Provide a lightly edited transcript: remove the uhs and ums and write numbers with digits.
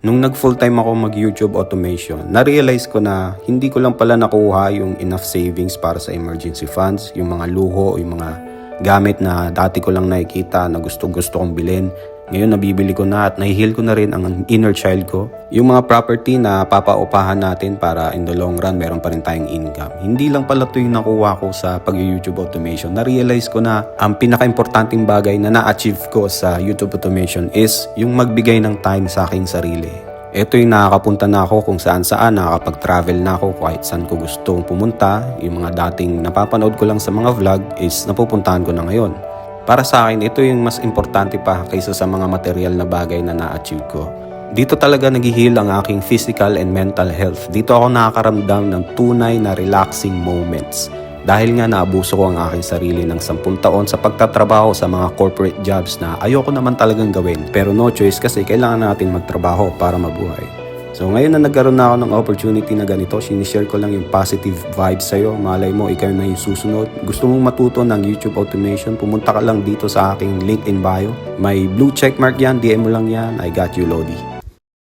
Nung nag full time ako mag YouTube automation, na-realize ko na hindi ko lang pala nakuha yung enough savings para sa emergency funds, yung mga luho, yung mga gamit na dati ko lang nakikita na gusto kong bilhin. Ngayon nabibili ko na at nahihil ko na rin ang inner child ko. Yung mga property na papaupahan natin para in the long run meron pa rin tayong income. Hindi lang pala ito yung nakuha ko sa pag-YouTube automation. Na-realize ko na ang pinaka-importanting bagay na na-achieve ko sa YouTube automation is yung magbigay ng time sa aking sarili. Ito yung nakakapunta na ako kung saan nakakapag-travel na ako kahit saan ko gustong pumunta. Yung mga dating napapanood ko lang sa mga vlog is napupuntahan ko na ngayon. Para sa akin, ito yung mas importante pa kaysa sa mga material na bagay na na-achieve ko. Dito talaga nag-heal ang aking physical and mental health. Dito ako nakakaramdam ng tunay na relaxing moments. Dahil nga naabuso ko ang aking sarili ng 10 taon sa pagtatrabaho sa mga corporate jobs na ayoko naman talagang gawin. Pero no choice kasi kailangan natin magtrabaho para mabuhay. So ngayon na nagkaroon na ako ng opportunity na ganito, sinishare ko lang yung positive vibes sa'yo. Malay mo, ikaw na yung susunod. Gusto mong matuto ng YouTube automation, pumunta ka lang dito sa aking link in bio. May blue check mark yan, DM mo lang yan. I got you, Lodi.